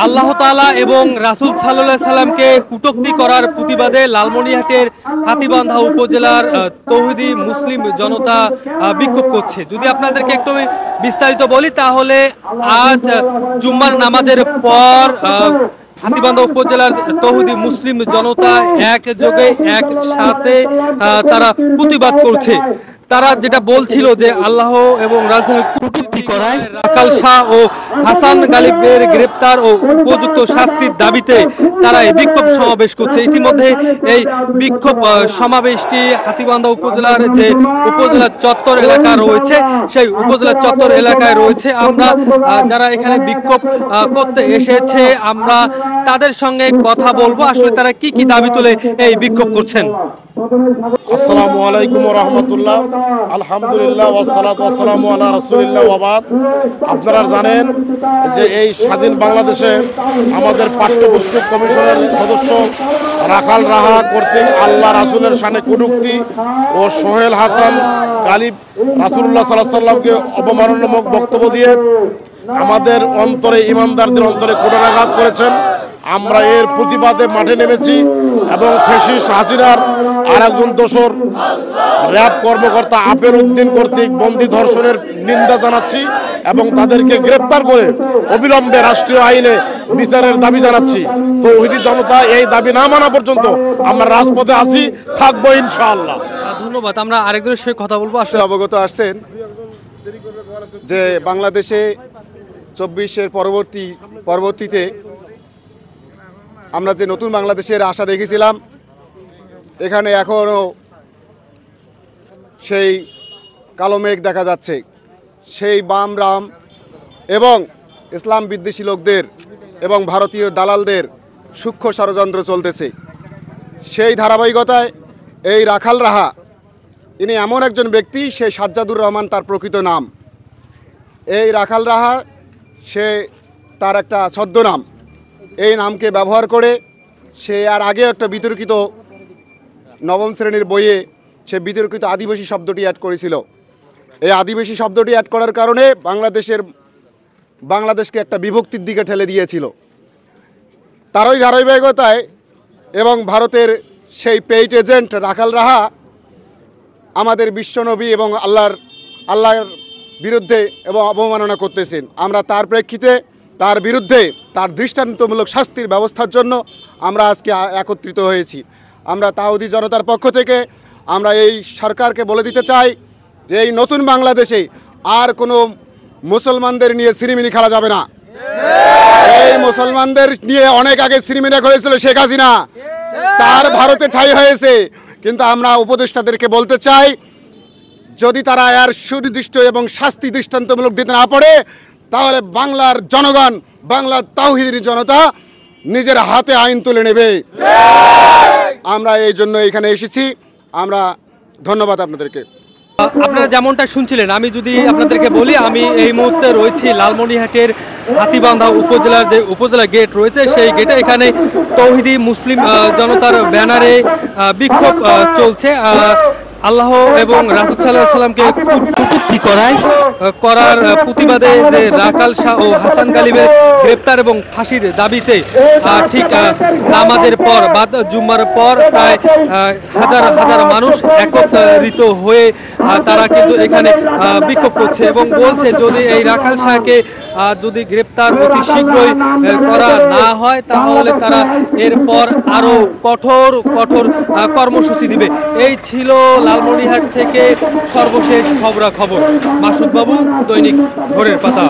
আল্লাহ তাআলা এবং রাসূল সাল্লাল্লাহু আলাইহি সাল্লামকে কটূক্তি করার প্রতিবাদে লালমনিরহাটের হাতীবান্ধা উপজেলার তৌহিদি মুসলিম জনতা বিক্ষোভ করছে। যদি আপনাদেরকে একটু বিস্তারিত বলি তাহলে আজ জুম্মার নামাজের পর হাতীবান্ধা উপজেলার তৌহিদি মুসলিম জনতা একযোগে একসাথে তারা প্রতিবাদ করছে। তারা যেটা বলছিল যে আল্লাহ এবং রাসূলের কটূক্তি করায় রাখাল শাহ ও হাসান গালিবের গ্রেপ্তার ও উপযুক্ত শাস্তির দাবিতে তারা এই বিক্ষোভ সমাবেশ করছে। ইতিমধ্যে এই বিক্ষোভ সমাবেশটি হাতীবান্ধা উপজেলার যে উপজেলা চত্বর এলাকা রয়েছে সেই উপজেলা চত্বর এলাকায় রয়েছে। আমরা যারা এখানে বিক্ষোভ করতে এসেছে আমরা তাদের সঙ্গে কথা বলবো, আসলে তারা কি কি দাবি তুলে এই বিক্ষোভ করছেন। আসসালামু আলাইকুম ওয়া রাহমাতুল্লাহ। আলহামদুলিল্লাহ ওয়াসসালাতু ওয়াসসালামু আলা রাসূলিল্লাহ ওয়া বাদ। আপনারা জানেন যে এই স্বাধীন বাংলাদেশে আমাদের পাঠ্যপুস্তক কমিশনের সদস্য রাখাল রাহা কর্তৃক আল্লাহ রাসূলের শানে কটূক্তি ও সোহেল হাসান গালিব রাসূলুল্লাহ সাল্লাল্লাহু আলাইহি সাল্লামকে অবমাননামূলক বক্তব্য দিয়ে আমাদের অন্তরে ইমানদারদের অন্তরে কুঠারাঘাত করেছেন। আমরা এর প্রতিবাদে মাঠে নেমেছি এবং ফ্যাসিস্ট হাসিনার আরেকজন দোসর র্যাব কর্মকর্তা আফের উদ্দিন কর্তৃক বন্দী ধর্ষণের নিন্দা জানাচ্ছি এবং তাদেরকে গ্রেপ্তার করে অবিলম্বে রাষ্ট্রীয় আইনে বিচারের দাবি জানাচ্ছি। তো তৌহিদি জনতা এই দাবি না মানা পর্যন্ত আমরা রাজপথে আছি, থাকবো ইনশাআল্লাহ। ধন্যবাদ। আমরা আরেকজনের সঙ্গে কথা বলবো। আসলে অবগত আসছেন যে বাংলাদেশে 24-এর পরবর্তীতে আমরা যে নতুন বাংলাদেশের আশা দেখেছিলাম, এখানে এখনও সেই কালো মেঘ দেখা যাচ্ছে। সেই বাম রাম এবং ইসলাম বিদ্বেষী লোকদের এবং ভারতীয় দালালদের সূক্ষ্ম ষড়যন্ত্র চলতেছে। সেই ধারাবাহিকতায় এই রাখাল রাহা ইনি এমন একজন ব্যক্তি, সে সাজ্জাদুর রহমান তার প্রকৃত নাম। এই রাখাল রাহা সে তার একটা ছদ্মনাম, এই নামকে ব্যবহার করে সে আর আগে একটা বিতর্কিত নবম শ্রেণীর বইয়ে সে বিতর্কিত আদিবাসী শব্দটি অ্যাড করেছিল। এই আদিবাসী শব্দটি অ্যাড করার কারণে বাংলাদেশকে একটা বিভক্তির দিকে ঠেলে দিয়েছিল। তারই ধারাবাহিকতায় এবং ভারতের সেই পেইড এজেন্ট রাখাল রাহা আমাদের বিশ্বনবী এবং আল্লাহর বিরুদ্ধে এবং অবমাননা করতেছেন। আমরা তার প্রেক্ষিতে তার বিরুদ্ধে তার দৃষ্টান্তমূলক শাস্তির ব্যবস্থার জন্য আমরা আজকে একত্রিত হয়েছি। আমরা তৌহিদি জনতার পক্ষ থেকে আমরা এই সরকারকে বলে দিতে চাই যে এই নতুন বাংলাদেশে আর কোনো মুসলমানদের নিয়ে সিনেমিনি খেলা যাবে না। এই মুসলমানদের নিয়ে অনেক আগে সিনেমিনা করেছিল শেখ হাসিনা, তার ভারতে ঠাঁই হয়েছে। কিন্তু আমরা উপদেষ্টাদেরকে বলতে চাই, যদি তারা এর সুনির্দিষ্ট এবং শাস্তি দৃষ্টান্তমূলক দিতে না পারে তাহলে বাংলার জনগণ, বাংলার তাওহীদি জনতা নিজের হাতে আইন তুলে নেবে। আমরা এই জন্য এখানে এসেছি। আমরা ধন্যবাদ আপনাদেরকে। আপনারা যেমনটা শুনছিলেন, আমি যদি আপনাদেরকে বলি, আমি এই মুহূর্তে রয়েছি লালমনিরহাটের হাতীবান্ধা উপজেলার যে উপজেলা গেট রয়েছে সেই গেটে। এখানে তৌহিদি মুসলিম জনতার ব্যানারে বিক্ষোভ চলছে। আল্লাহ এবং রাসূল সাল্লাল্লাহু আলাইহি সাল্লামকে কটূক্তি করার প্রতিবাদে যে রাখাল শাহ ও হাসান গালিবের গ্রেপ্তার এবং ফাঁসির দাবিতে ঠিক নামাজের পর বাদ জুম্মার পর প্রায় হাজার হাজার মানুষ একত্রিত হয়ে তারা কিন্তু এখানে বিক্ষোভ করছে এবং বলছে যদি এই রাখাল শাহকে যদি গ্রেপ্তার অতি শীঘ্রই করা না হয় তাহলে তারা এরপর আরও কঠোর কর্মসূচি দিবে। এই ছিল লালমনিরহাট থেকে সর্বশেষ খবরাখবর। মাসুদ বাবু, দৈনিক ভোরের পাতা।